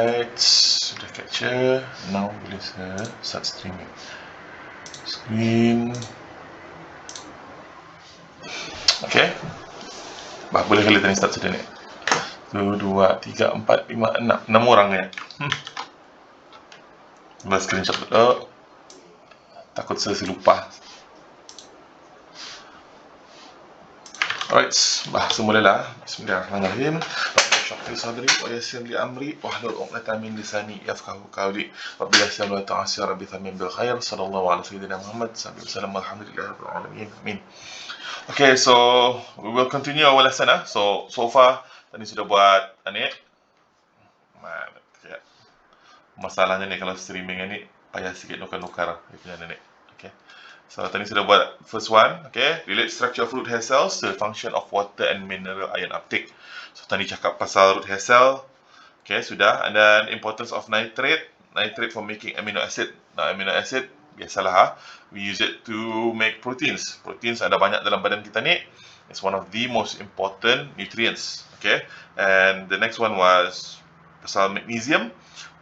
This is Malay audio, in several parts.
Alright, sudah capture. Now boleh saya start streaming. Screen. Okay. Boleh kali tadi start sudah ni. 1, 2, 3, 4, 5, 6 orang ya. Buat screenshot dulu. Takut saya lupa. Alright, semulalah. Bismillahirrahmanirrahim. اشرح لي صدري ويسر لي امري واحلل عقدة من لساني يفقهوا قولي رب يسر ولا تعسر رب ثمن بالخير صلى الله على سيدنا محمد صلى الله عليه وسلم والحمد لله رب العالمين amin. Okay, so we will continue our lesson. So far tadi sudah buat ni. Masalahnya ni kalau streaming ni payah sikit nukar-nukar dia punya ni. Okay. So tadi sudah buat first one, okay, relate structure of root hair cells to the function of water and mineral ion uptake. So tadi cakap pasal root hair cell, okay, sudah. And then importance of nitrate for making amino acid. Now amino acid biasalah we use it to make proteins. Proteins ada banyak dalam badan kita ni. It's one of the most important nutrients, okay. And the next one was pasal magnesium,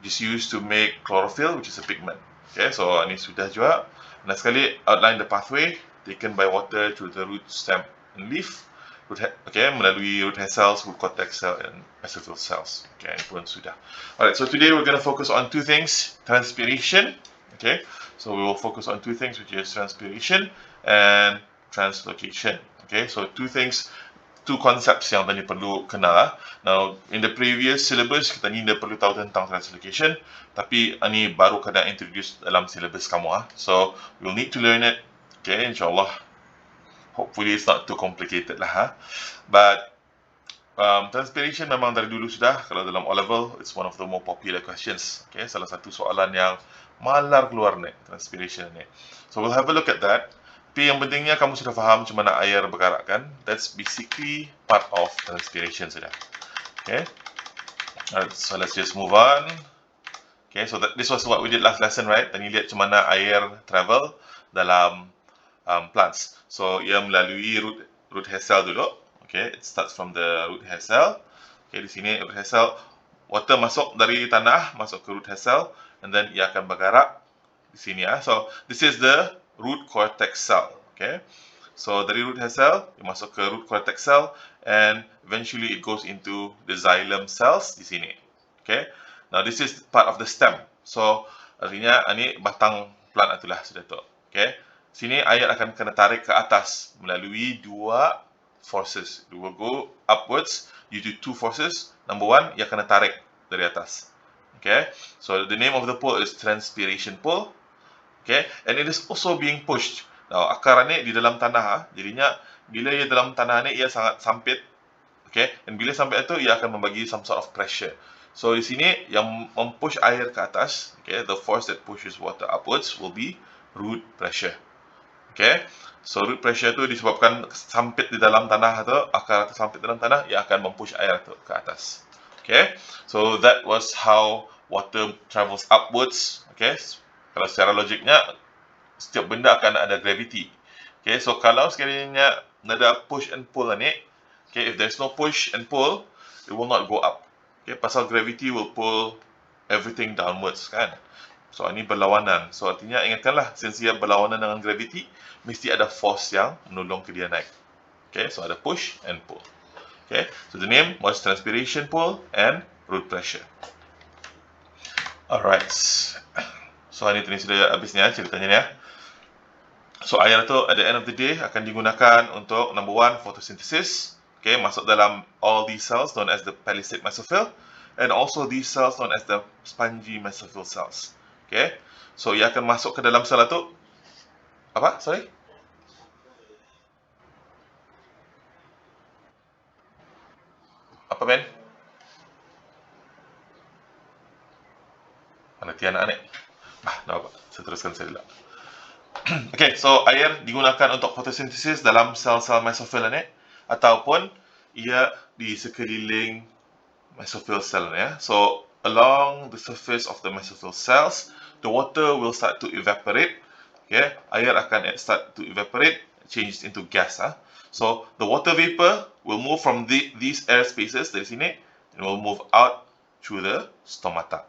which is used to make chlorophyll, which is a pigment. Okay, so ini sudah juga. Next sekali, outline the pathway taken by water through the root, stem, and leaf. Okay, melalui root hair cells, root cortex cell, and mesophyll cells. Okay, ini pun sudah. Alright, so today we're going to focus on two things: transpiration. Okay, so we will focus on two things, which is transpiration and translocation. Okay, so two concepts yang tadi perlu kenal. Now, in the previous syllabus, kita ni dah perlu tahu tentang translocation, tapi ini baru kena introduce dalam syllabus kamu. So, we'll need to learn it. Okay, insyaAllah. Hopefully, it's not too complicated lah. But, transpiration memang dari dulu sudah. Kalau dalam O-level, it's one of the more popular questions. Okay, salah satu soalan yang malar keluar ni, transpiration ni. So, we'll have a look at that. Tapi yang pentingnya kamu sudah faham macam mana air bergerak kan? That's basically part of transpiration sudah. Okay. Alright, so let's just move on. Okay, so this was what we did last lesson, right? Tadi lihat macam mana air travel dalam plants. So ia melalui root hair cell dulu. Okay, it starts from the root hair cell. Okay, di sini root hair cell, water masuk dari tanah masuk ke root hair cell, and then ia akan bergerak di sini. So this is the root cortex cell. Okay, so dari root hair cell dia masuk ke root cortex cell, and eventually it goes into the xylem cells di sini. Okay, now this is part of the stem. So artinya ini batang plant itulah sudah tu. Okay, sini air akan kena tarik ke atas melalui dua forces. It will go upwards due to two forces. Number one, ia kena tarik dari atas. Okay, so the name of the pole is transpiration pole. Okay, and it is also being pushed. Now, akar ni di dalam tanah, jadinya bila ia dalam tanah ni ia sangat sampit. Okay, dan bila sampai itu ia akan membagi some sort of pressure. So di sini yang mempush air ke atas, okay, the force that pushes water upwards will be root pressure. Okay, so root pressure itu disebabkan sampit di dalam tanah atau akar sampit dalam tanah, ia akan mempush air itu ke atas. Okay, so that was how water travels upwards. Okay. Kalau secara logiknya, setiap benda akan ada gravity. Okay, so kalau sekiranya ada push and pull ni, okay, if there's no push and pull, it will not go up. Okay, pasal gravity will pull everything downwards, kan? So, ini berlawanan. So, artinya ingatkanlah, since ia berlawanan dengan gravity, mesti ada force yang menolong ke dia naik. Okay, so ada push and pull. Okay, so the name was transpiration pull and root pressure. Alright. So, ini sudah habisnya ceritanya ni. So, air tu at the end of the day akan digunakan untuk number one, photosynthesis. Okay, masuk dalam all these cells known as the palisade mesophyll, and also these cells known as the spongy mesophyll cells. Okay, so ia akan masuk ke dalam sel tu. Apa? Sorry? Apa, Ben? Mana tiada anak? Tak apa. Saya teruskan sekali. Okay, so air digunakan untuk fotosintesis dalam sel-sel mesophyll ni, ataupun ia di sekeliling mesophyll cell ni. So along the surface of the mesophyll cells, the water will start to evaporate. Okay, air akan start to evaporate, changed into gas. So the water vapor will move from these air spaces dari sini, and will move out through the stomata.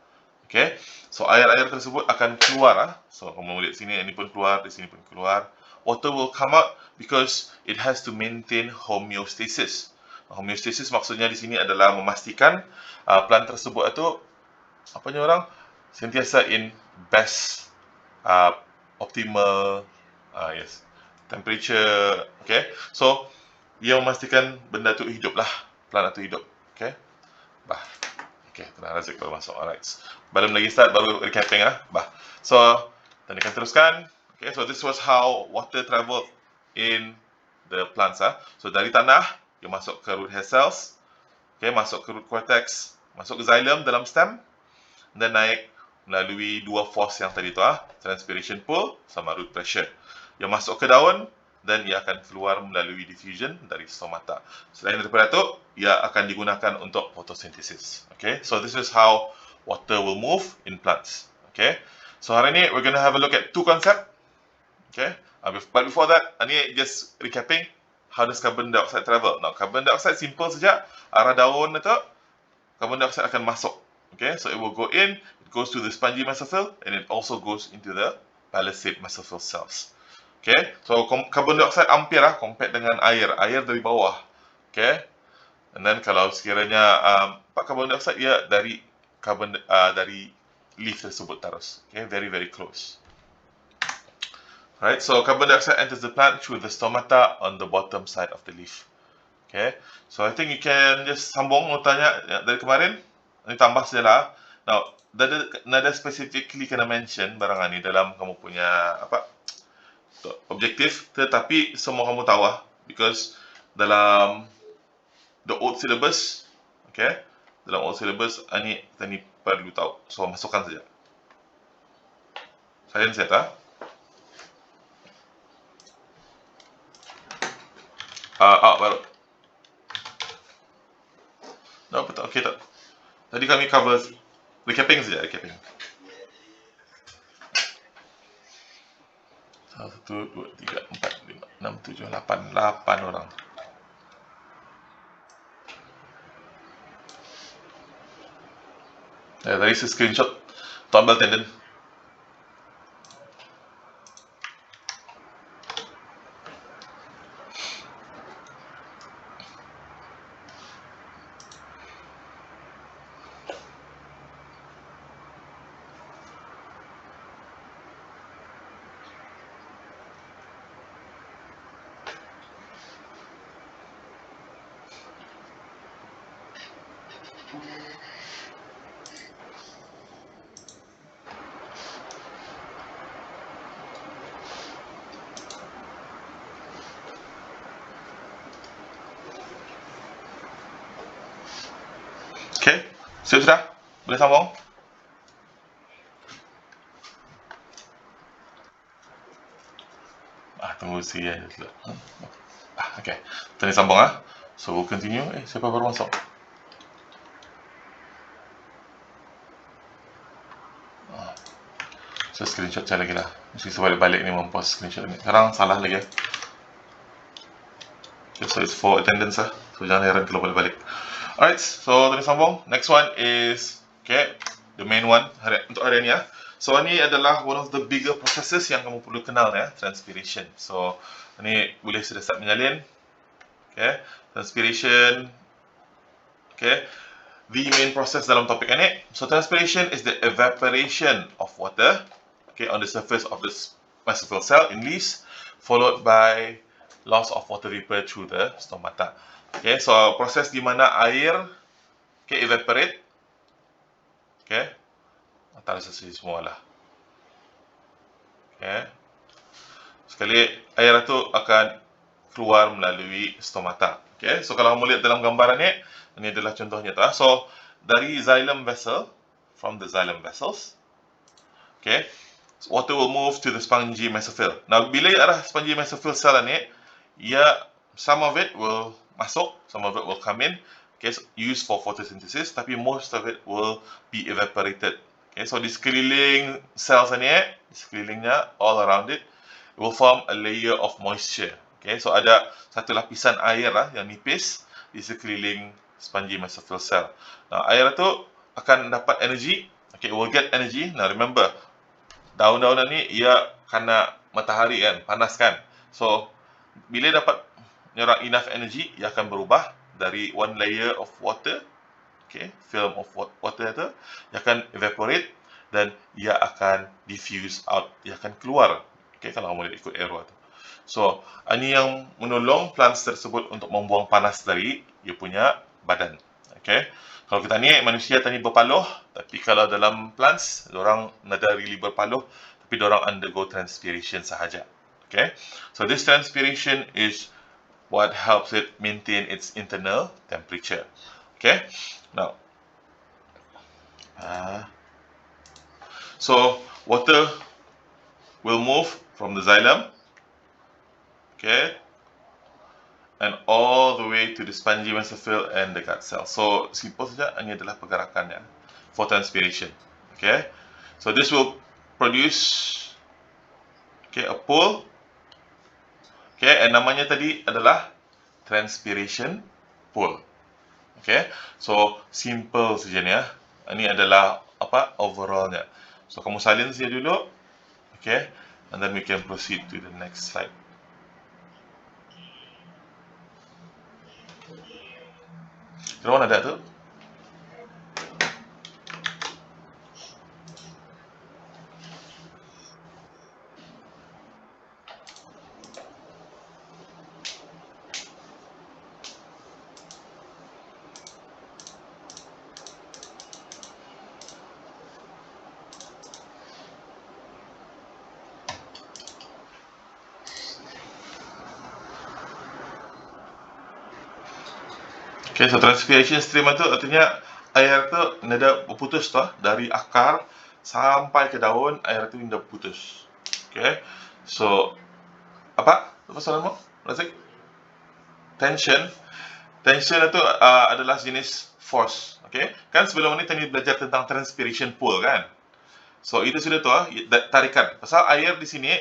Okay, so air-air tersebut akan keluar. So kamu lihat sini, ini pun keluar, di sini pun keluar. Water will come out because it has to maintain homeostasis. Homeostasis maksudnya di sini adalah memastikan plant tersebut itu apanya orang sentiasa in best optimal temperature. Okay, so dia memastikan benda tu hidup lah, plant itu hidup. Okay, okay, tenang Razik baru masuk. Alright, belum lagi start, baru recapping so tadi akan teruskan. Okay, so this was how water traveled in the plants. So dari tanah dia masuk ke root hair cells, okay, masuk ke root cortex, masuk ke xylem dalam stem, dan naik melalui dua force yang tadi tu, transpiration pull sama root pressure. Dia masuk ke daun dan ia akan keluar melalui diffusion dari stomata. Selain daripada itu, ia akan digunakan untuk photosynthesis. Okay, so this is how water will move in plants. Okay, so hari ini we're going to have a look at two concepts. Okay, but before that, ini just recapping how does carbon dioxide travel. Now, carbon dioxide simple saja, arah daun itu carbon dioxide akan masuk. Okay, so it will go in, it goes to the spongy mesophyll, and it also goes into the palisade mesophyll cells. Okay, so carbon dioxide hampir compared dengan air dari bawah. Okay, and then kalau sekiranya carbon dioxide ia dari dari leaf tersebut terus. Okay, very very close. Right, so carbon dioxide enters the plant through the stomata on the bottom side of the leaf. Okay, so I think you can just sambung notanya dari kemarin. Ini tambah saja lah. Now, nada specifically kena mention barang ni dalam kamu punya objektif, tetapi semua kamu tahu because dalam the old syllabus, okay, dalam old syllabus ini kita ni perlu tahu. So masukkan saja. Saya set baru. No, betul. Okay tak? Tadi kami cover recapping saja, recapping. 1, 2, 3, 4, 5, 6, 7, 8 orang. Tadi saya screenshot tombol tendon. Okay, siap sudah? Boleh sambung? Tunggu sikit dulu. Okay, kita sambung So we'll continue. Siapa baru masuk? So screenshot saya lagi lah. Mesti sebalik-balik ni mempost screenshot ni. Sekarang salah lagi Okay, so it's for attendance So jangan heran kalau balik-balik. Alright, so tadi sambung. Next one is the main one untuk hari ni So ini adalah one of the bigger processes yang kamu perlu kenal transpiration. So ini boleh sudah start menyalin. Okay, transpiration. Okay, the main process dalam topik ini. So transpiration is the evaporation of water on the surface of the mesophyll cell in leaves, followed by loss of water vapor through the stomata. Okay, so proses di mana air evaporate. Okay, antara sesi semua lah. Okay, sekali air itu akan keluar melalui stomata. Okay, so kalau kamu lihat dalam gambaran ini adalah contohnya So dari xylem vessel, from the xylem vessels, water will move to the spongy mesophyll. Now, bila arah spongy mesophyll cell ni, some of it will masuk, some of it will come in, used for photosynthesis, tapi most of it will be evaporated. So di sekeliling cells ni, di sekelilingnya, all around it, will form a layer of moisture. So ada satu lapisan air yang nipis di sekeliling spongy mesophyll cell. Nah, air itu akan dapat energy. Okay, will get energy. Now remember, daun-daunan ni ia kena matahari kan, panas kan. So bila dapat nyerap enough energy, ia akan berubah dari one layer of water, okay, film of water itu, ia akan evaporate dan ia akan diffuse out, ia akan keluar. Okay, kalau kamu ikut arrow tu. So, ini yang menolong plants tersebut untuk membuang panas dari ia punya badan. Okay. Kalau kita ni manusia tadi berpaluh, tapi kalau dalam plants, orang nada really berpaluh, tapi orang undergo transpiration sahaja. Okay. So this transpiration is what helps it maintain its internal temperature. Okay. Now, so water will move from the xylem, okay, and all the way to the spongy mesophyll and the gut cell. So simple saja, ini adalah pergerakannya for transpiration. Okay, so this will produce, okay, a pool. Okay, and namanya tadi adalah transpiration pool. Okay, so simple saja ni ya. Ini adalah apa overallnya. So kamu salin saja dulu. Okay, and then we can proceed to the next slide. Kira ada tu? Okay, so transpiration stream itu artinya air tu nada berputus tu dari akar sampai ke daun, air tu nada berputus. Okay, so apa? Apa soalanmu, Razik? Tension. Tension itu adalah jenis force. Okay, kan sebelum ni tadi belajar tentang transpiration pool kan? So itu sudah tu tarikan. Pasal air di sini,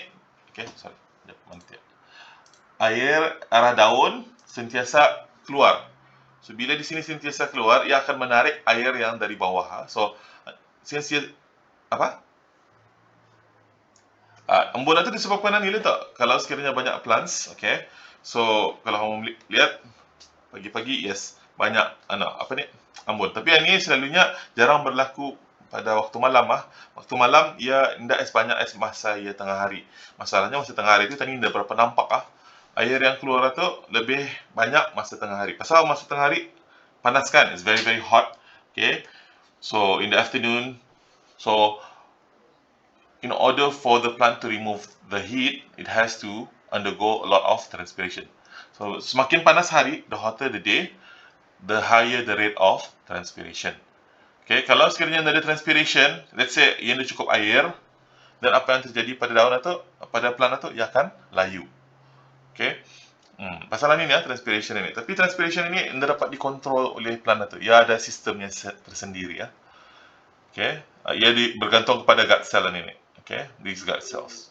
okay, sorry, air arah daun sentiasa keluar. So bila di sini sentiasa keluar, ia akan menarik air yang dari bawah. So sentiasa apa? Embulan itu disebabkan nilai tak? Kalau sekiranya banyak plants, okay. So kalau kamu lihat pagi-pagi, yes, banyak apa ni? Embun. Tapi ini selalunya jarang berlaku pada waktu malam Waktu malam ia tidak sebanyak masa ia tengah hari. Masalahnya masa tengah hari itu tadi tidak berapa nampak air yang keluar itu lebih banyak masa tengah hari. Pasal masa tengah hari panas kan, it's very very hot. Okay, so in the afternoon, so in order for the plant to remove the heat, it has to undergo a lot of transpiration. So semakin panas hari, the hotter the day, the higher the rate of transpiration. Okay, kalau sekiranya ada transpiration, let's say ia ada cukup air, dan apa yang terjadi pada daun itu, pada plant itu, ia akan layu. Okay, pasal ini ya transpiration ini. Tapi transpiration ini tidak dapat dikontrol oleh plant itu. Ia ada sistemnya tersendiri ya. Okay, ia bergantung kepada gut cell ini. Okay, these gut cells.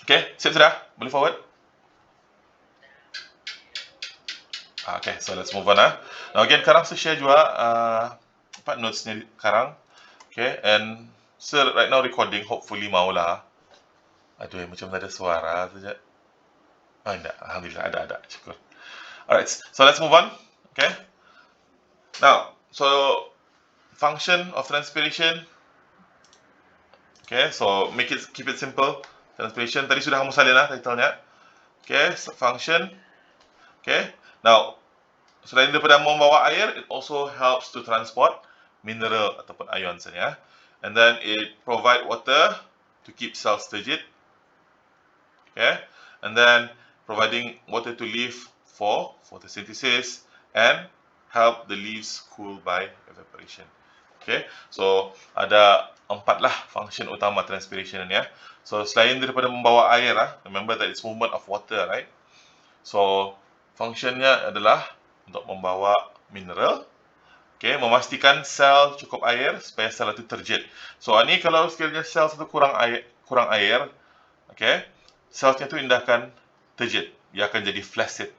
Okay, siap sudah? Boleh forward? Okay, so let's move on Now again, Karang share juga notes-nya Karang. Okay, and so right now recording, hopefully maulah. Aduh, macam ada suara saja. Oh, tidak. Alhamdulillah, ada. Syukur. Alright, so let's move on. Okay. Now, so function of transpiration. Okay, so keep it simple. Transpiration, tadi sudah kamu salin title-nya. Okay, so function. Okay, now, selain daripada membawa air, it also helps to transport mineral ataupun ions ya. And then it provide water to keep cells turgid. Okay, and then providing water to leaf for photosynthesis and help the leaves cool by evaporation. Okay, so ada 4 function utama transpiration ini ya. So selain daripada membawa air remember that it's movement of water, right? So functionnya adalah untuk membawa mineral, okay, memastikan sel cukup air supaya sel itu turgid. So ini kalau sekiranya sel itu kurang air, okay, selnya itu akan turgid, ia akan jadi flaccid.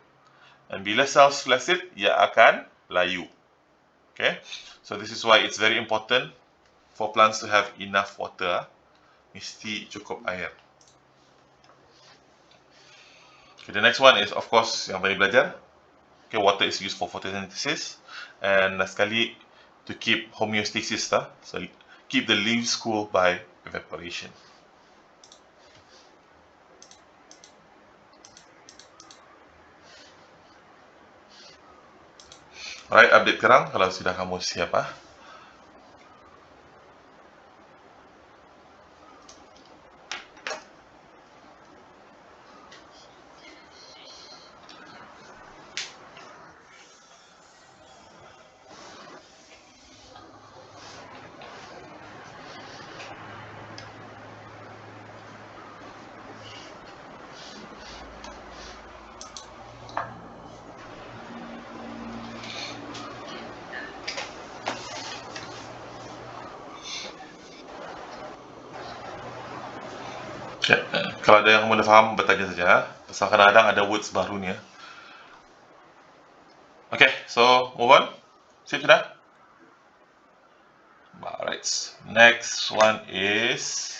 Dan bila sel flaccid, ia akan layu. Okay, so this is why it's very important for plants to have enough water. Mesti cukup air. Okay, the next one is of course yang tadi belajar. Okay, water is used for photosynthesis, and last sekali to keep homeostasis lah. So keep the leaves cool by evaporation. Alright, update kerang kalau sudah kamu siap ah. Okay. Kalau ada yang belum faham, bertanya saja. Pasal kadang-kadang ada words baru ni. Okay, so move on. Siap sudah? Alright. Next one is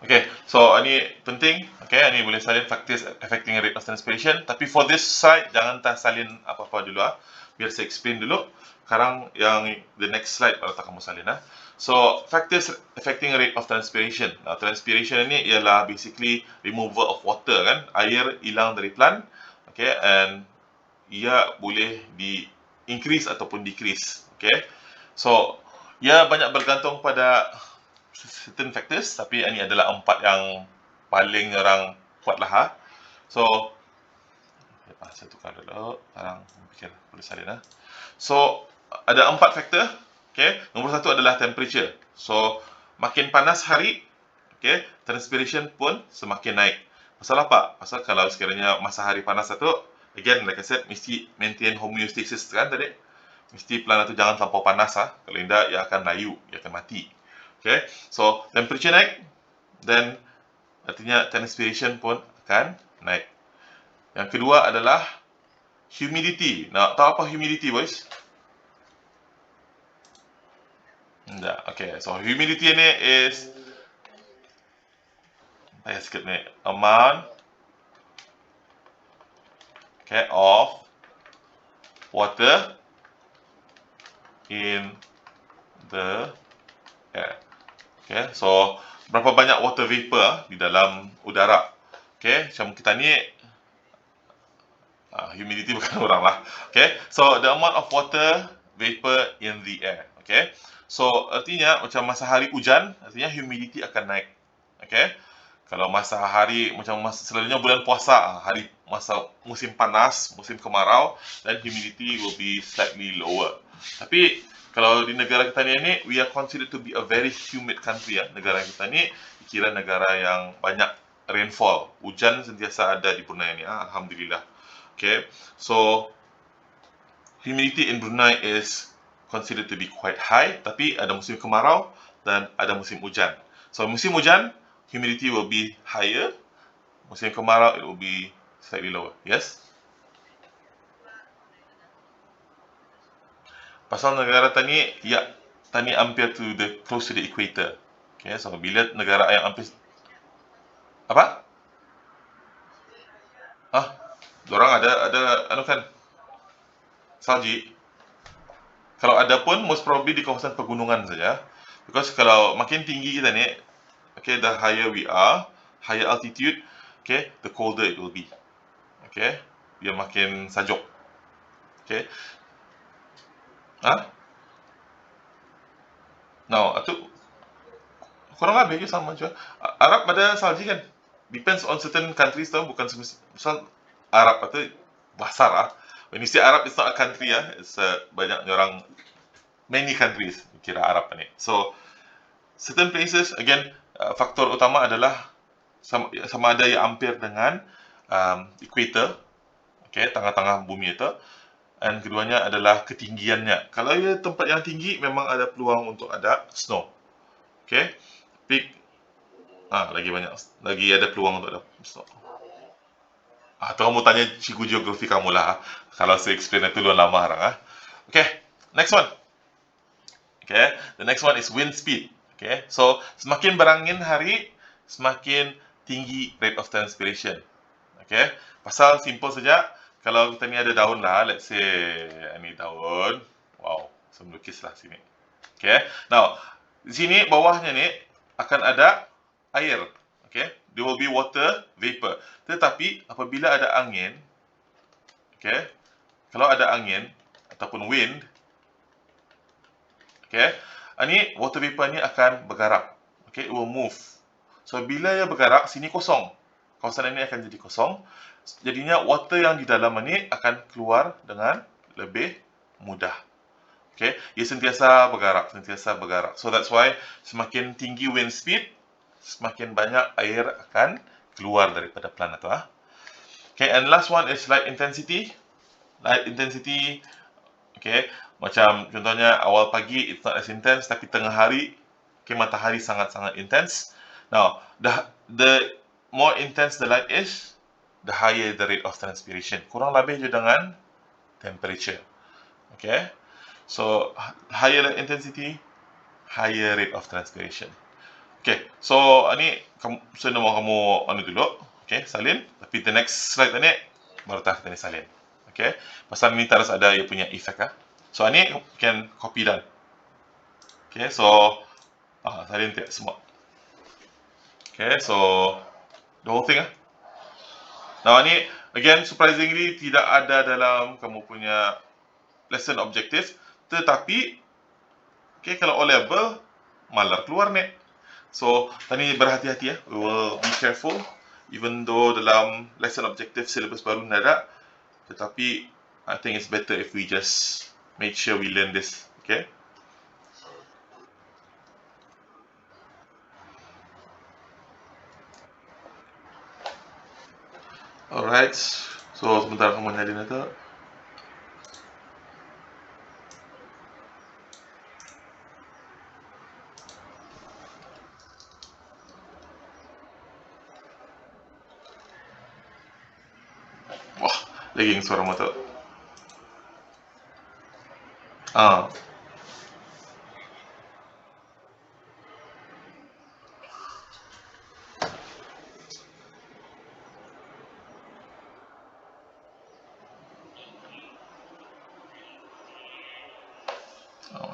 okay, so ini penting. Okay, ini boleh salin factors affecting rate of transpiration. Tapi for this side, jangan salin apa-apa dulu ah. Biar saya explain dulu. Sekarang yang the next slide baru kamu salin ah. So, factors affecting rate of transpiration. Transpiration ini ialah basically removal of water kan. Air hilang dari plant. Okay, and ia boleh di increase ataupun decrease. Okay, so ia banyak bergantung pada certain factors, tapi ini adalah 4 yang paling orang kuat lah ha. So, saya tukar dulu. Sekarang fikir boleh salin lah. So, ada 4 faktor. Okay, nombor 1 adalah temperature. So, makin panas hari, okay, transpiration pun semakin naik. Pasal apa? Pasal kalau sekiranya masa hari panas satu, again, like I said, mesti maintain homeostasis kan tadi. Mesti plant itu jangan terlampau panas ha. Kalau tidak, ia akan layu, ia akan mati. Okay, so temperature naik, then artinya transpiration pun akan naik. Yang kedua adalah humidity. Nak tahu apa humidity, boys? Tidak. Okay, so humidity ni is saya sikit ni amount okay, of water in the air. Okay, so berapa banyak water vapor di dalam udara. Okay, macam kita ni humidity bukan orang lah. Okay, so the amount of water vapor in the air. Okay, so artinya macam masa hari hujan, artinya humidity akan naik. Okay, kalau masa hari macam selalunya bulan puasa, hari masa musim panas, musim kemarau, then humidity will be slightly lower. Tapi kalau di negara kita ni, we are considered to be a very humid country ya. Negara kita ni dikira negara yang banyak rainfall. Hujan sentiasa ada di Brunei ni. Alhamdulillah. Okay, so humidity in Brunei is considered to be quite high. Tapi ada musim kemarau dan ada musim hujan. So musim hujan, humidity will be higher. Musim kemarau, it will be slightly lower. Yes? Pasal negara tani, ya, tani hampir to the close to the equator. Okay, so bila negara yang hampir apa? Dorang ada anu kan? Salji. Kalau ada pun most probably di kawasan pegunungan saja. Because kalau makin tinggi kita ni, okay, the higher we are, higher altitude, okay, the colder it will be. Okay, dia makin sajuk. Okay. No, itu kurang lebih sama je. Arab ada salji kan? Depends on certain countries tau, bukan misal Arab atau besar lah. When you say Arab, it's not a country ya. It's banyak orang, many countries kira Arab ni. So certain places, again, faktor utama adalah sama ada yang hampir dengan equator, okay, tengah-tengah bumi itu. Dan keduanya adalah ketinggiannya. Kalau ia tempat yang tinggi, memang ada peluang untuk ada snow. Okay, peak, lagi banyak, lagi ada peluang untuk ada snow. Atau kamu tanya cikgu geografi kamu lah. Kalau saya explain itu luar lama harang. Okay, next one. Okay, the next one is wind speed. Okay, so semakin berangin hari, semakin tinggi rate of transpiration. Okay, pasal simple saja. Kalau kita ni ada daun lah, let's say ini daun. Wow, saya melukis lah sini. Okay, now di sini bawahnya ni akan ada air. Okay, there will be water vapor. Tetapi apabila ada angin, okay, kalau ada angin ataupun wind, okay, ini water vapor ni akan bergerak. Okay, it will move. So bila ia bergerak, sini kosong. Kawasan ini akan jadi kosong. Jadinya water yang di dalam ini akan keluar dengan lebih mudah. Okay, ia sentiasa bergerak, sentiasa bergerak. So that's why semakin tinggi wind speed, semakin banyak air akan keluar daripada planet tu. Okay, and last one is light intensity. Light intensity, okay, macam contohnya awal pagi it's not as intense, tapi tengah hari, okay, matahari sangat-sangat intense. Now, the more intense the light is, the higher the rate of transpiration. Kurang lebih je dengan temperature. Okay, so higher light intensity, higher rate of transpiration. Okay, so ini saya nak mahu kamu anu dulu, okay, salin. Tapi the next slide tadi baru tak kita ni salin. Okay, pasal ni terus ada ia punya efek ah. So ini can copy dan. Okay, so salin tiap semua. Okay, so the whole thing ah. Now ini again surprisingly tidak ada dalam kamu punya lesson objective, tetapi okay, kalau O level malah keluar ni. So tadi berhati-hati ya. We will be careful even though dalam lesson objective syllabus baru ada, tetapi I think it's better if we just make sure we learn this, okay? Alright. So sebentar kamu nyalin itu. Wah, lagging suara motor.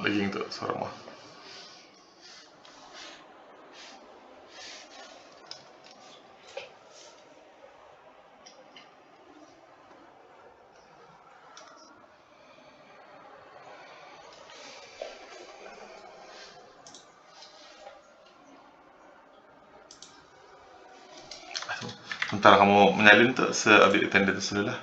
Lagging tu suara mah. Sementara kamu menyalin tu, se-update attendance dulu lah.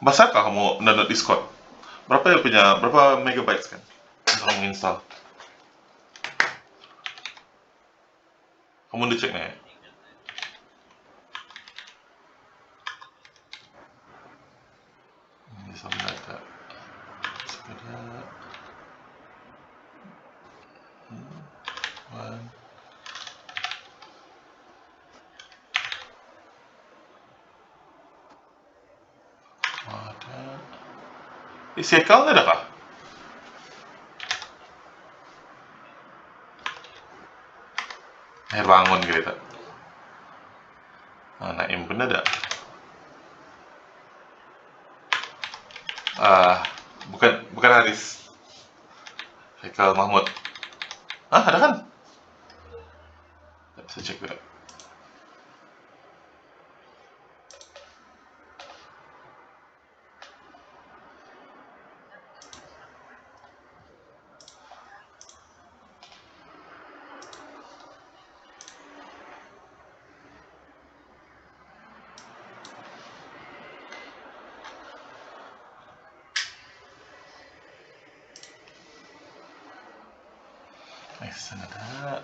Basarkah kamu download Discord? Berapa megabytes kan? Untuk kamu install. Kamu udah cek ni? Ini sama ada. Sekadar. One. Ada. Isi account ada kah? Air bangun gitu. Naim pun ada. Bukan Haris. Haikal Mahmud. Ada kan? Tak bisa cek dulu. Sana ada.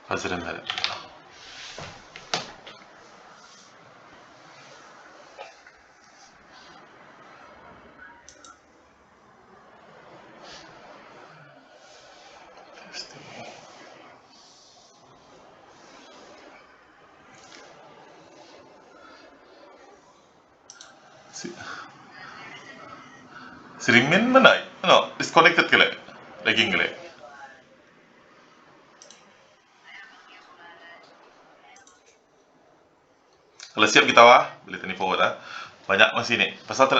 Fazlan ada. Streaming mana? No, disconnected kali. Lagging kali. Kalau siap kita boleh turn forward Banyak masih ni. Pasal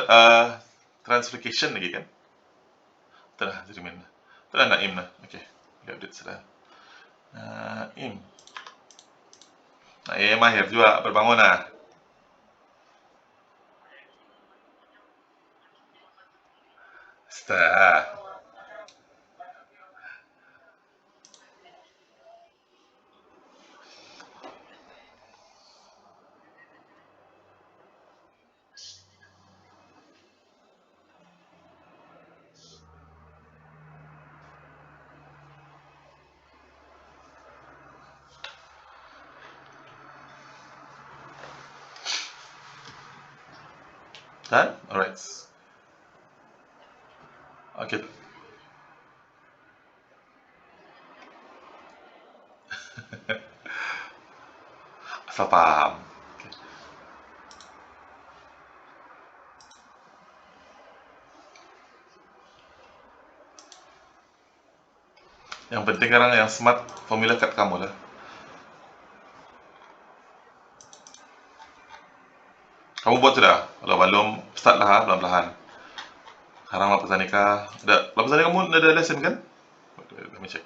translocation lagi kan? Itulah streaming. Itulah Naim lah. Okey. Dia update sudah. Naim. Naim mahir juga berbangun Start. Done? Alright. Okay. Asal faham. Okay. Yang penting sekarang yang smart formula kat kamu lah. Kamu buat sudah? Kalau belum, start lah pelan-pelan. Sekarang lapisan nikah. Lapisan nikah kamu ada lesson kan? Let me check.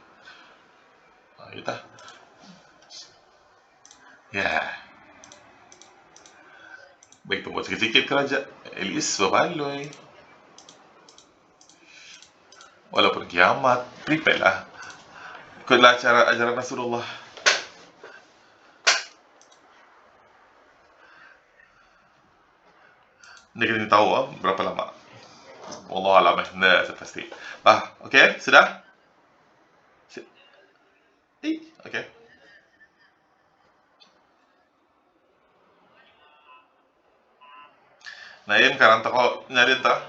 Kita. Ya. Baik tu buat sikit-sikit kerajaan. At least berbaloi. Walaupun kiamat, prepare lah. Ikutlah cara ajaran Rasulullah. Ni kita tahu berapa lama. Allah alam nah, saya pasti. Okey, sudah? Okey. Naim sekarang tak kau nyari entah.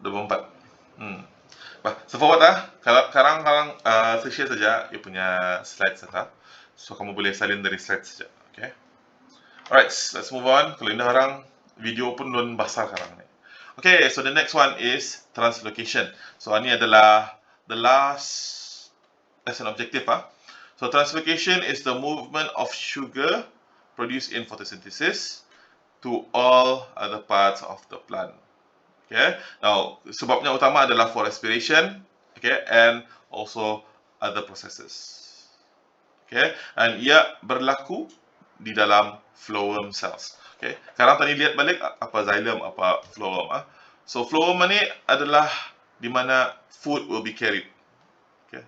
24. So forward Sekarang saya share saja dia punya slides So kamu boleh salin dari slides saja. Okay. Alright, let's move on. Kalau ini orang video pun belum basah sekarang ni. Okay, so the next one is translocation. So ini adalah the last lesson objective So translocation is the movement of sugar produced in photosynthesis to all other parts of the plant. Okay. Now, sebabnya utama adalah for respiration, okay, and also other processes. Okay, and ia berlaku di dalam phloem cells. Okay, sekarang tadi lihat balik apa xylem, apa phloem. So phloem ni adalah di mana food will be carried. Okay.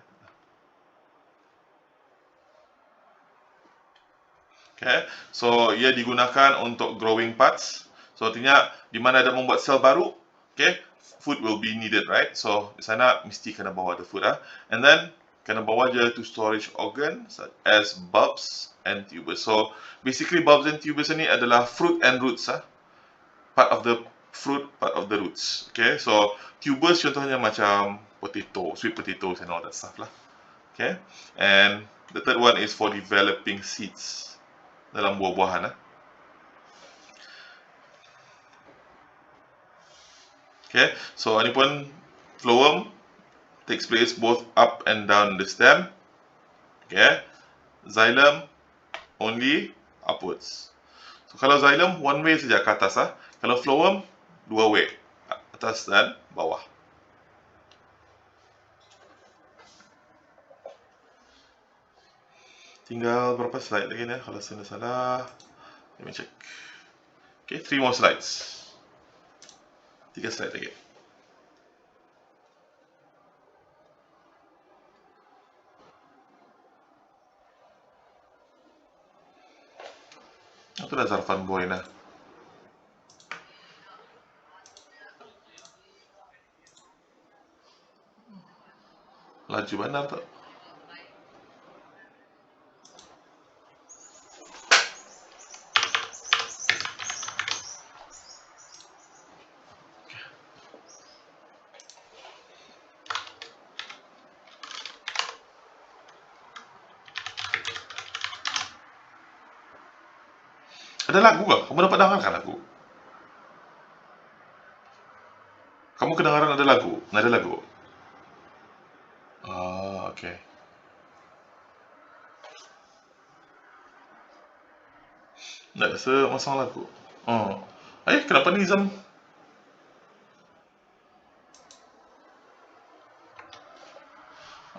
Okay, so ia digunakan untuk growing parts. So artinya di mana ada membuat sel baru, okay, food will be needed, right? So di sana mesti kena bawa the food and then kena bawa je to storage organ such as bulbs and tubers. So basically bulbs and tubers ni adalah fruit and roots part of the fruit, part of the roots. Okay, so tubers contohnya macam potato, sweet potatoes and all that stuff lah. Okay, and the third one is for developing seeds dalam buah-buahan Okay, so ini pun phloem takes place both up and down the stem. Okay, xylem only upwards. So kalau xylem one way saja ke atas Kalau phloem dua way, atas dan bawah. Tinggal berapa slide lagi ni kalau saya salah. Let me check. Okay, 3 more slides. 3 slide lagi. Itu dah Zarfan Boy lah. Laju benar tak? Ada lagu kah? Kamu dapat dengarkan lagu? Kamu kedengaran ada lagu? Nada lagu? Okay. Tak rasa masang lagu. Kenapa ni Zam?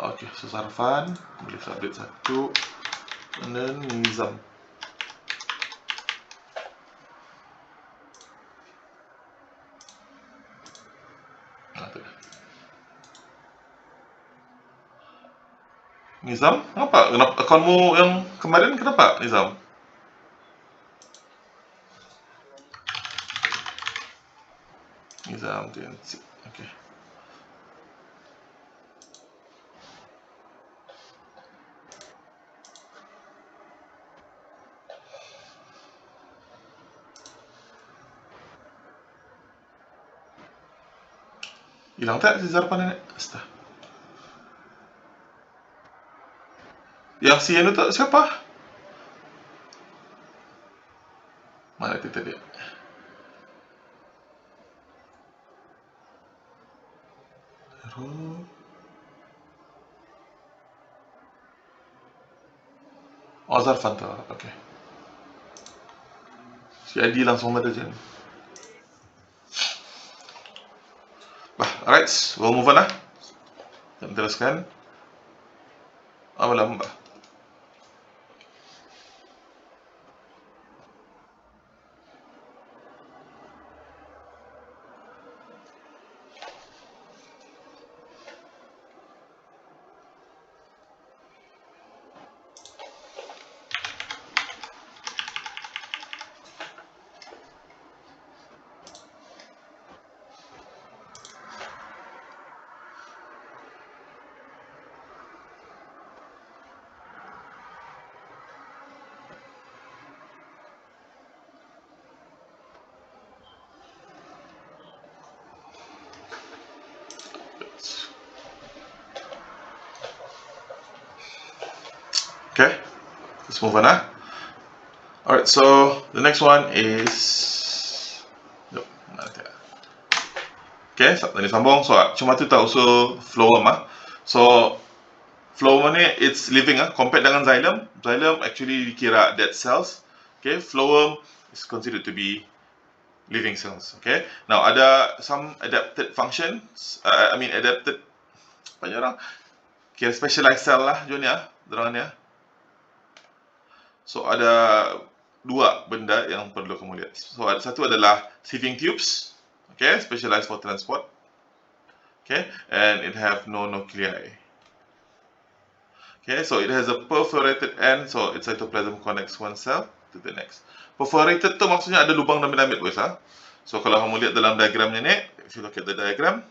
Okay, so Sarfan boleh update satu. And then Nizam. Nizam, kenapa? Kenapa akaunmu yang kemarin kenapa, Nizam? Nizam, okay. Hilang tak si Zarfan ni? Astaga. Yang si Anu tu siapa? Mana tu tadi? Zarfan tu, okay. Si Adi langsung ada je. Alright, we'll move on lah. Kita teruskan. Malam, Okay, let's move on lah. Alright, so the next one is okay, tadi sambung. So cuma tu tak usul phloem ah. So phloem ni it's living ah, compared dengan xylem. Xylem actually dikira dead cells. Okay, phloem is considered to be living cells. Okay, now ada some adapted functions. Adapted apa ni orang? Okay, specialized cell lah, Jun ya, dorang ni. So ada dua benda yang perlu kamu lihat. So satu adalah sieving tubes, okay, specialized for transport, okay, and it have no nuclei. Okay, so it has a perforated end, so its cytoplasm connects one cell to the next. Perforated tu maksudnya ada lubang damit-damit, guys. So kalau kamu lihat dalam diagramnya ni, if you look at the diagram,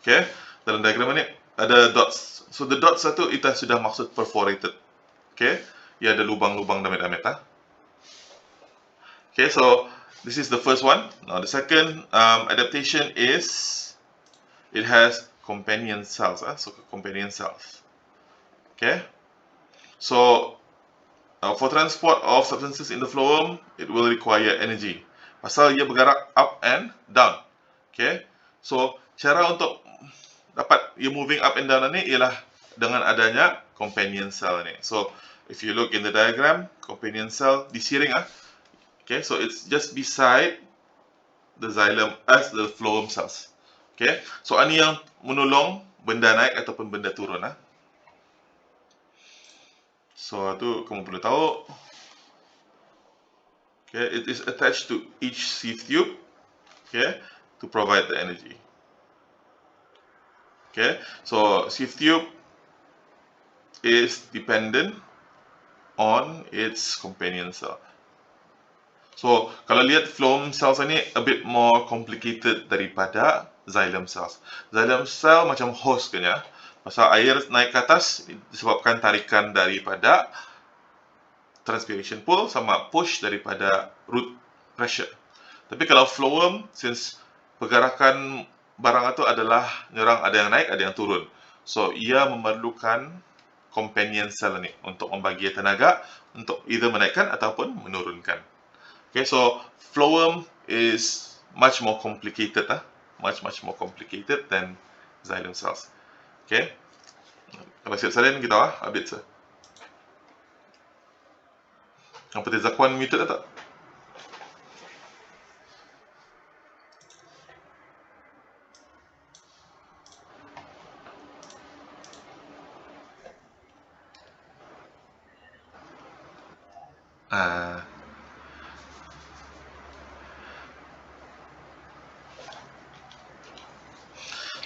okay, dalam diagram ni ada dots. So the dots satu itu sudah maksud perforated. Okay, ia ada lubang-lubang damit-damit. Okay, so this is the first one. Now the second adaptation is it has companion cells. So companion cells. Okay, so for transport of substances in the phloem, it will require energy. Pasal ia bergerak up and down. Okay, so cara untuk dapat ia moving up and down ni ialah dengan adanya companion cell ni. So if you look in the diagram, companion cell disiring okay, so it's just beside the xylem as the phloem cells. Okay, so ini yang menolong benda naik ataupun benda turun. So itu kamu perlu tahu. Okay, it is attached to each sieve tube, okay, to provide the energy. Okay, so sieve tube is dependent on its companion cell. So kalau lihat phloem cells ni a bit more complicated daripada xylem cells. Xylem cell macam hose kan ya. Pasal air naik ke atas disebabkan tarikan daripada transpiration pull sama push daripada root pressure. Tapi kalau phloem, since pergerakan barang itu adalah nyerang, ada yang naik, ada yang turun. So ia memerlukan companion cell ni untuk membagi tenaga untuk either menaikkan ataupun menurunkan. Okay, so phloem is much more complicated, much more complicated than xylem cells. Okay, kalau siap salin kita update sah. Yang penting Zakwan muted tak?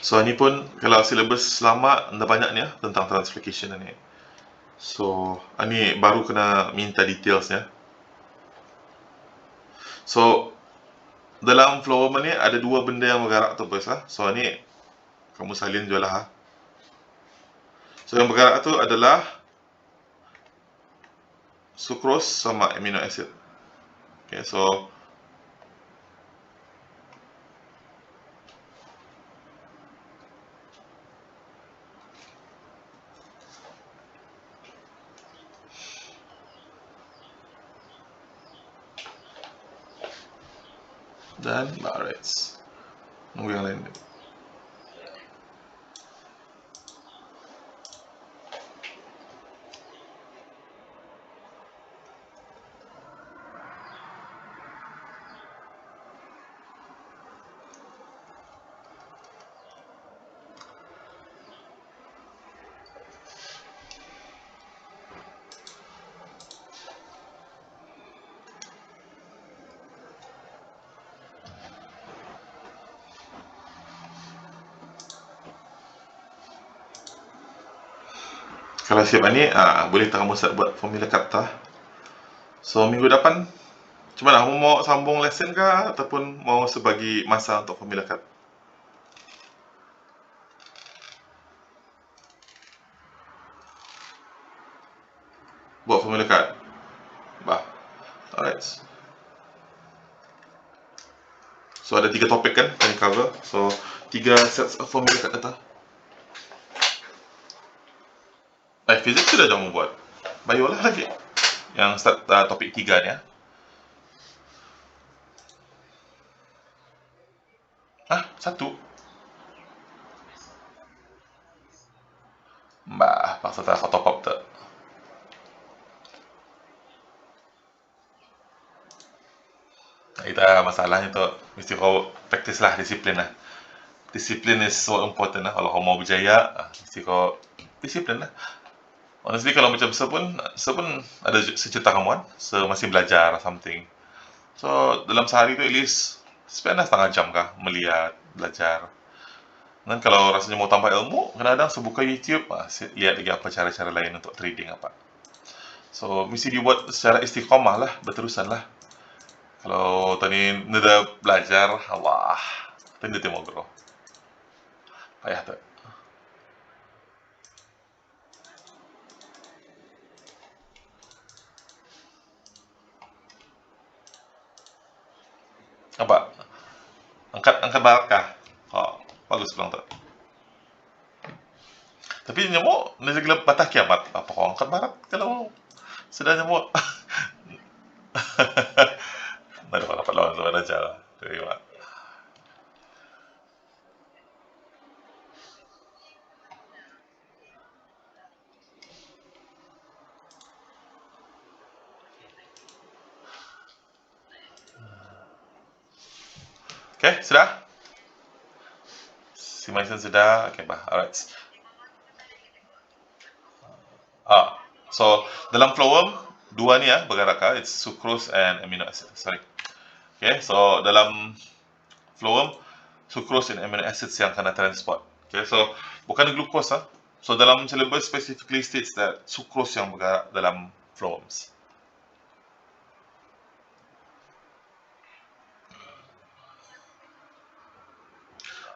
So ni pun kalau silabus lama anda banyak ni tentang translocation ni. So ni baru kena minta detailsnya. So dalam phloem ni ada dua benda yang bergerak tu bos lah. So ni kamu salin je lah. So yang bergerak tu adalah sucrose sama amino acid. Okay, so dan barex. Nunggu yang lain. Kalau siap ni, boleh tak kamu start buat formula kata. So minggu depan, macam mana? Kamu mau sambung lesson kah? Ataupun mau sebagi masa untuk formula cut? Buat formula cut? Bah. Alright. So ada 3 topik kan yang cover. So 3 sets of formula cut data. Physics sudah kamu buat. Bio lah lagi. Yang start topik 3 ni. Satu. Mbak, paksa tak top up tak? Kita masalahnya tu mesti kau practice lah, disiplin lah. Disiplin is so important lah. Kalau kau mau berjaya, mesti kau disiplin lah. Honestly kalau macam saya pun ada sejuta kamu kan, masih belajar something. So dalam sehari tu at least spend lah setengah jam kah melihat, belajar. Dan kalau rasanya mau tambah ilmu, kadang-kadang saya buka YouTube, lihat lagi apa cara-cara lain untuk trading apa. So mesti dibuat secara istiqamah lah, berterusan lah. Kalau tadi anda belajar, Allah, tadi dia mau grow. Payah tak? Apa? Angkat barat kah? Bagus bilang tak? Tapi nyamuk nanti gelap patah kiamat. Apa kau angkat barat kalau sudah nyamuk? Nggak ada dapat lawan sama aja lah. Terima. Okay, sudah? Si Mason sudah? Okay, bah. Alright. So dalam phloem dua ni bergerak, it's sucrose and amino acid. Sorry. Okay, so dalam phloem sucrose and amino acids yang kena transport. Okay, so bukan glucose So dalam syllabus specifically states that sucrose yang bergerak dalam phloems.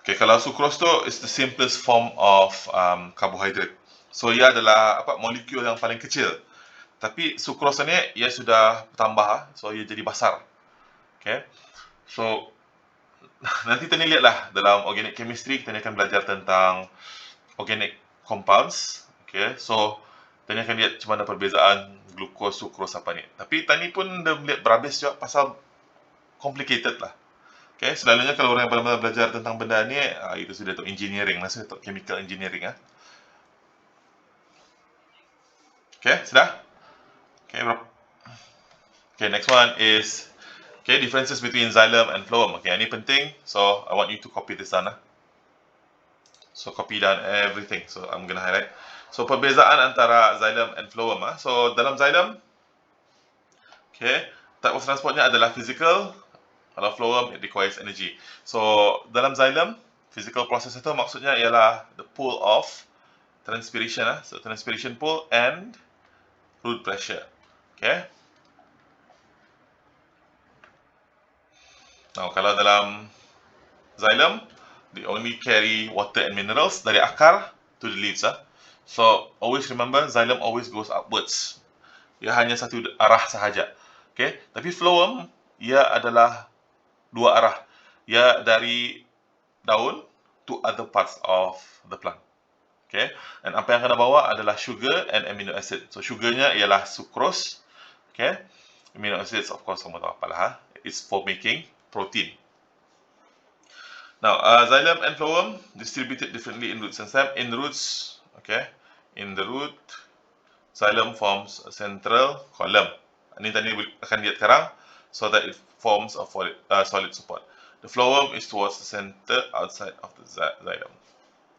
Okay, kalau sucrose tu is the simplest form of carbohydrate. So ia adalah molekul yang paling kecil. Tapi sucrose ni ia sudah bertambah, so ia jadi besar. Okay, so nanti kita lihatlah dalam organic chemistry kita akan belajar tentang organic compounds. Okay, so Tani akan lihat macam mana perbezaan glukos, sukros apa ni. Tapi Tani pun dah melihat berhabis juga pasal complicated lah. Okay, selalunya kalau orang yang benar-benar belajar tentang benda ni, itu sudah untuk engineering, masih untuk chemical engineering. Okay, sudah? Okay, okay, next one is differences between xylem and phloem. Okay, ini penting, so I want you to copy this down. So copy down everything. So I'm gonna highlight. So perbezaan antara xylem and phloem. So dalam xylem, okay, type of transportnya adalah physical. Kalau phloem, it requires energy. So dalam xylem, physical process itu maksudnya ialah the pull of transpiration. So transpiration pull and root pressure. Okay. Now kalau dalam xylem, they only carry water and minerals dari akar to the leaves. So always remember, xylem always goes upwards. Ia hanya satu arah sahaja. Okay. Tapi phloem, ia adalah dua arah. Ia dari daun to other parts of the plant. Okay. Dan apa yang kena bawa adalah sugar and amino acid. So sugarnya ialah sucrose. Okay. Amino acids, of course, kamu tahu apalah. It's for making protein. Now, xylem and phloem distributed differently in roots and stem. In roots, okay, in the root, xylem forms a central column. Ini tadi akan lihat sekarang, so that it forms a solid support. The phloem is towards the center outside of the xylem.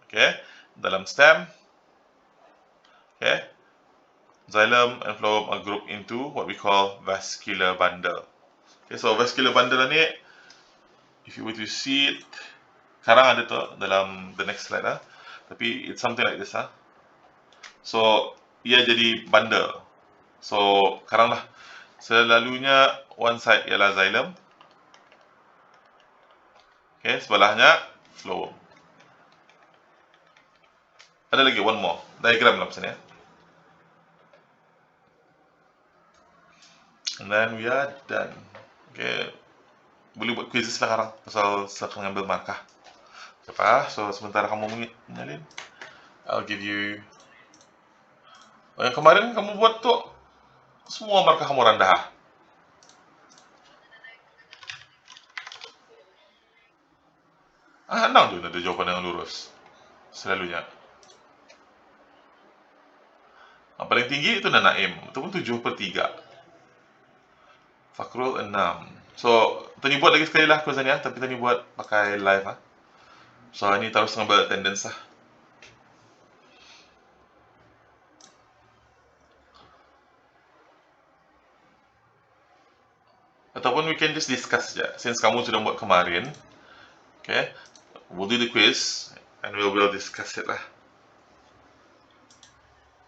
Okay, dalam stem, okay, xylem and phloem are grouped into what we call vascular bundle. Okay, so vascular bundle ni, if you were to see it, sekarang ada tu dalam the next slide tapi it's something like this So ia jadi bundle. So sekarang lah, selalunya one side ialah xylem, okay, sebelahnya phloem. Ada lagi one more diagram lah macam ni. And then we are done. Okay, boleh buat quizzes lah sekarang pasal saya akan ambil markah. Apa? So sementara kamu menyalin, I'll give you. Yang kemarin kamu buat tu semua markah kamu rendah. Enam tu ada jawapan yang lurus. Selalunya. Yang paling tinggi itu Naim. Itu pun 7/3. Fakrul 6. So, Tani buat lagi sekali lah kuisan ni tapi Tani buat pakai live So, ini terus ngambil attendance Ataupun we can just discuss je. Since kamu sudah buat kemarin, okay, we'll do the quiz and we'll discuss it lah.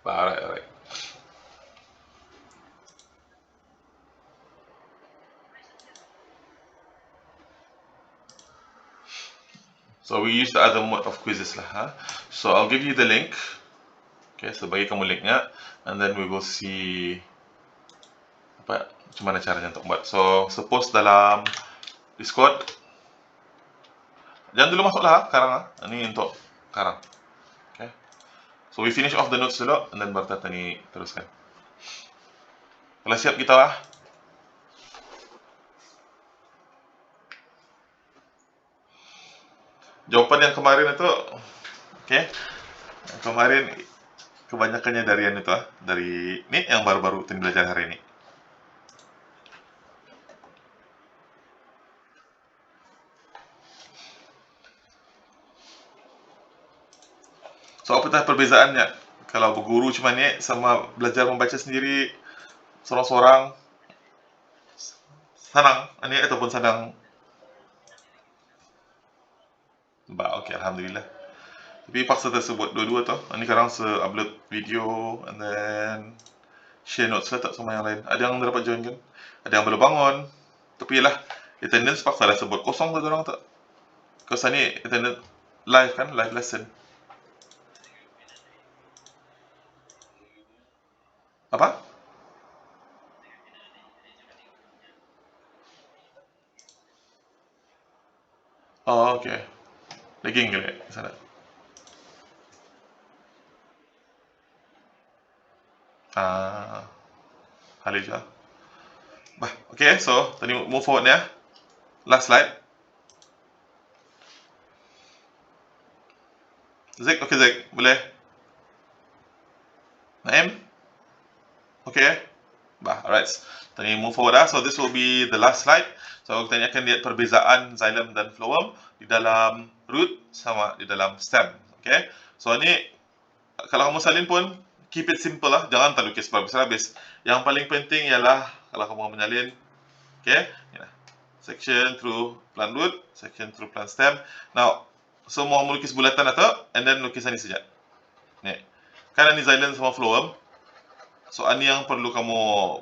Alright. So we use the other mode of quizzes lah. So I'll give you the link. Okay, so bagi kamu linknya, and then we will see macam mana caranya untuk buat. So suppose dalam Discord, jangan dulu masuk lah sekarang Ini untuk sekarang. Okay. So we finish off the notes dulu, and then baru Tani teruskan. Kalau siap kita lah. Jawapan yang kemarin itu, okay, yang kemarin kebanyakannya dari yang itu dari ini yang baru-baru Tani belajar hari ini. So apakah perbezaannya kalau berguru cuma ni sama belajar membaca sendiri seorang-seorang? Senang ini ataupun senang? Okay, alhamdulillah. Tapi paksa tersebut dua-dua tu. Ini sekarang upload video and then share notes lah tak sama yang lain. Ada yang dapat join kan? Ada yang belum bangun. Tapi yalah, attendance paksa lah sebut kosong tu orang tak. Because ni attendance live kan, live lesson. Apa? Oh, okay. Lagging ke sana? Halil juga. Bah, okay, so tadi move forward ya. Last slide. Zik, okay Zik, boleh? Naim? Okay. Bah, alright. Tadi move forward So this will be the last slide. So kita akan lihat perbezaan xylem dan phloem di dalam root sama di dalam stem. Okay. So ni kalau kamu salin pun keep it simple lah. Jangan terlalu lukis berhabis-habis. Yang paling penting ialah kalau kamu menyalin, okay, section through plant root, section through plant stem. Now, so mau melukis bulatan atau, and then lukisan ni saja. Ni, kan ni xylem sama phloem. So ini yang perlu kamu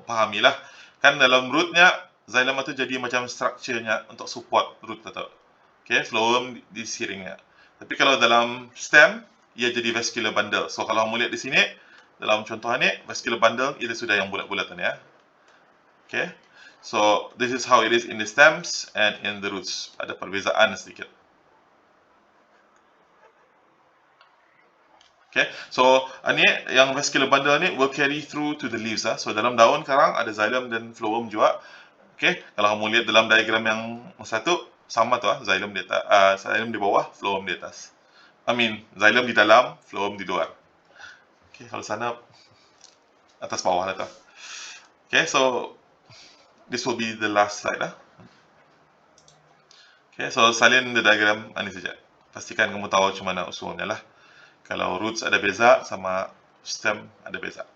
pahami lah. Kan dalam rootnya xylem itu jadi macam structure-nya untuk support root atau, okay, phloem di siringnya. Tapi kalau dalam stem ia jadi vascular bundle. So kalau kamu lihat di sini dalam contoh ini vascular bundle itu sudah yang bulat-bulatan ya. Okay. So this is how it is in the stems and in the roots. Ada perbezaan sedikit. Okay, so ini yang vascular bundle ni will carry through to the leaves. So dalam daun sekarang ada xylem dan phloem juga. Okay, kalau kamu lihat dalam diagram yang satu sama tu xylem di atas, xylem di bawah, phloem di atas. Xylem di dalam, phloem di luar. Okay, kalau sana atas bawah lah tu. Okay, so this will be the last slide lah. Okay, so salin the diagram ini saja. Pastikan kamu tahu macam mana usulnya lah. Kalau roots ada beza sama stem ada beza.